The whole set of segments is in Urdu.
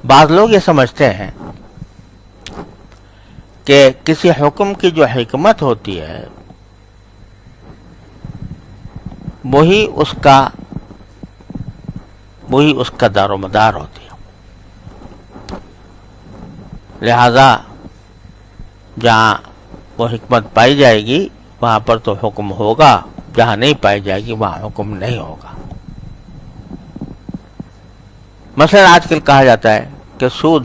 بعض لوگ یہ سمجھتے ہیں کہ کسی حکم کی جو حکمت ہوتی ہے وہی اس کا دار و مدار ہوتی ہے، لہذا جہاں وہ حکمت پائی جائے گی وہاں پر تو حکم ہوگا، جہاں نہیں پائی جائے گی وہاں حکم نہیں ہوگا۔ مثلا آج کل کہا جاتا ہے کہ سود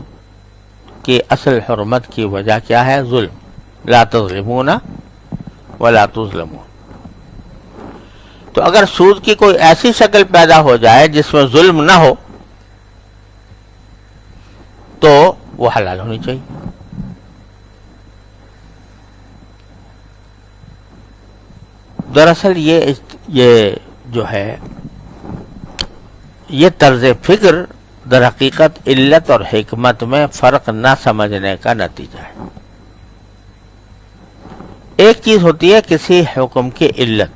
کی اصل حرمت کی وجہ کیا ہے؟ ظلم، لا تظلمون ولا تظلمون۔ تو اگر سود کی کوئی ایسی شکل پیدا ہو جائے جس میں ظلم نہ ہو تو وہ حلال ہونی چاہیے۔ دراصل یہ جو ہے یہ طرز فکر در حقیقت علت اور حکمت میں فرق نہ سمجھنے کا نتیجہ ہے۔ ایک چیز ہوتی ہے کسی حکم کی علت،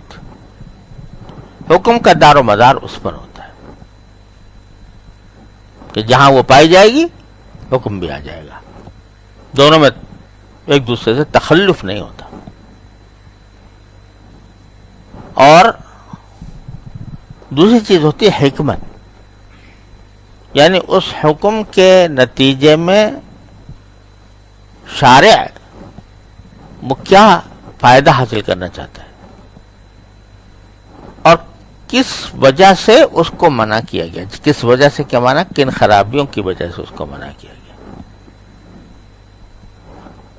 حکم کا دار و مدار اس پر ہوتا ہے کہ جہاں وہ پائی جائے گی حکم بھی آ جائے گا، دونوں میں ایک دوسرے سے تخلف نہیں ہوتا۔ اور دوسری چیز ہوتی ہے حکمت، یعنی اس حکم کے نتیجے میں شارع وہ کیا فائدہ حاصل کرنا چاہتا ہے اور کس وجہ سے اس کو منع کیا گیا، کس وجہ سے کیا مانا، کن خرابیوں کی وجہ سے اس کو منع کیا گیا،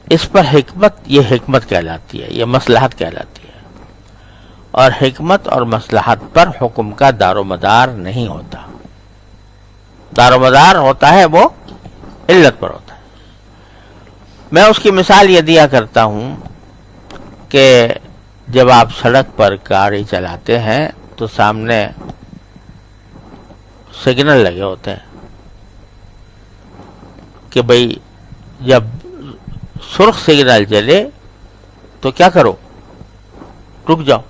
اس پر حکمت، یہ حکمت کہلاتی ہے، یہ مصلحت کہلاتی ہے۔ اور حکمت اور مصلحت پر حکم کا دار و مدار نہیں ہوتا، دار و مدار ہوتا ہے وہ علت پر ہوتا ہے۔ میں اس کی مثال یہ دیا کرتا ہوں کہ جب آپ سڑک پر گاڑی چلاتے ہیں تو سامنے سگنل لگے ہوتے ہیں کہ بھئی جب سرخ سگنل جلے تو کیا کرو، رک جاؤ۔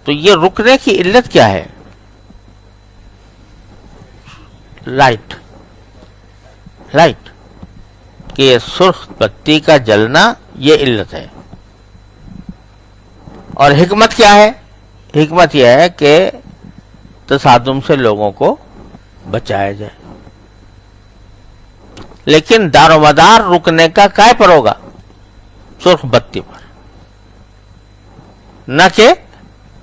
تو یہ رکنے کی علت کیا ہے؟ لائٹ کہ سرخ بتی کا جلنا یہ علت ہے۔ اور حکمت کیا ہے؟ حکمت یہ ہے کہ تصادم سے لوگوں کو بچایا جائے، لیکن دار و مدار رکنے کا کائے پر ہوگا؟ سرخ بتی پر، نہ کہ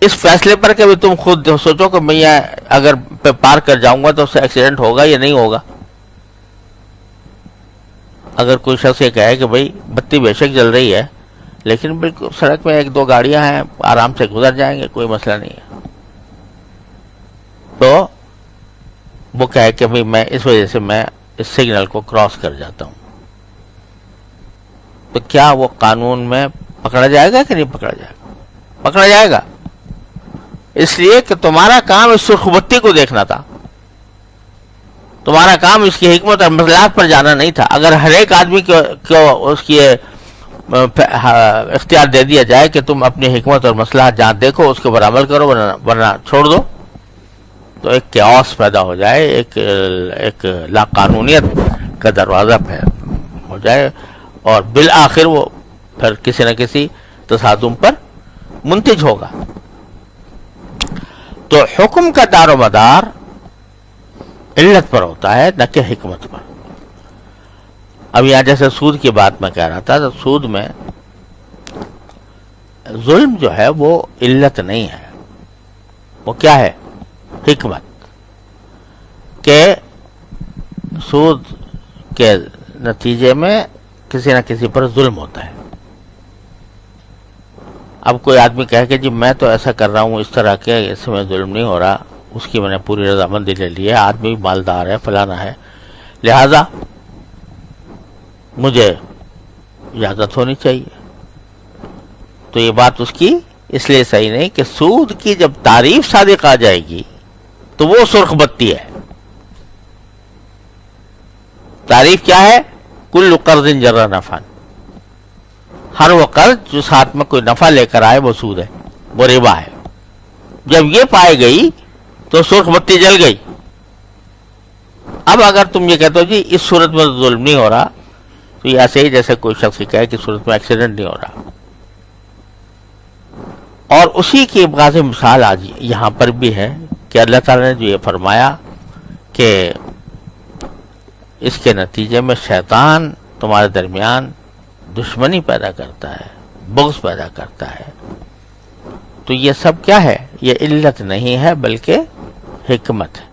اس فیصلے پر کہ تم خود سوچو کہ میں اگر پار کر جاؤں گا تو اس سے ایکسیڈنٹ ہوگا یا نہیں ہوگا۔ اگر کوئی شخص یہ کہے کہ بھئی بتی بے شک جل رہی ہے لیکن بالکل سڑک میں ایک دو گاڑیاں ہیں، آرام سے گزر جائیں گے، کوئی مسئلہ نہیں ہے، تو وہ کہے کہ بھئی میں اس وجہ سے میں اس سگنل کو کراس کر جاتا ہوں، تو کیا وہ قانون میں پکڑا جائے گا کہ نہیں پکڑا جائے گا؟ پکڑا جائے گا، اس لیے کہ تمہارا کام اس سرخ بتی کو دیکھنا تھا، تمہارا کام اس کی حکمت اور مصلحت پر جانا نہیں تھا۔ اگر ہر ایک آدمی کو اس کی اختیار دے دیا جائے کہ تم اپنی حکمت اور مصلحت جہاں دیکھو اس کے اوپر عمل کرو ورنہ چھوڑ دو، تو ایک کیوس پیدا ہو جائے، ایک لا قانونیت کا دروازہ ہو جائے، اور بالآخر وہ پھر کسی نہ کسی تصادم پر منتج ہوگا۔ تو حکم کا دار و مدار علت پر ہوتا ہے نہ کہ حکمت پر۔ اب یہاں جیسے سود کی بات میں کہہ رہا تھا، تو سود میں ظلم جو ہے وہ علت نہیں ہے، وہ کیا ہے؟ حکمت، کہ سود کے نتیجے میں کسی نہ کسی پر ظلم ہوتا ہے۔ اب کوئی آدمی کہے کہ جی میں تو ایسا کر رہا ہوں اس طرح کے، اس میں ظلم نہیں ہو رہا، اس کی میں نے پوری رضامندی لے لی ہے، آدمی مالدار ہے، فلانا ہے، لہذا مجھے اجازت ہونی چاہیے۔ تو یہ بات اس کی اس لیے صحیح نہیں کہ سود کی جب تعریف صادق آ جائے گی تو وہ سرخ بتی ہے۔ تعریف کیا ہے؟ کل قرض جر نفعا، ہر وہ قرض جو ساتھ میں کوئی نفع لے کر آئے وہ سود ہے، وہ ربا ہے۔ جب یہ پائے گئی تو سرخ بتی جل گئی، اب اگر تم یہ کہتے ہو جی اس صورت میں ظلم نہیں ہو رہا، تو یہ ایسے ہی جیسے کوئی شخص یہ کہے کہ اس صورت میں ایکسیڈنٹ نہیں ہو رہا. اور اسی کی ایک واضح مثال آج یہاں پر بھی ہے کہ اللہ تعالیٰ نے جو یہ فرمایا کہ اس کے نتیجے میں شیطان تمہارے درمیان دشمنی پیدا کرتا ہے، بغض پیدا کرتا ہے. تو یہ سب کیا ہے؟ یہ علت نہیں ہے بلکہ حکمت ہے.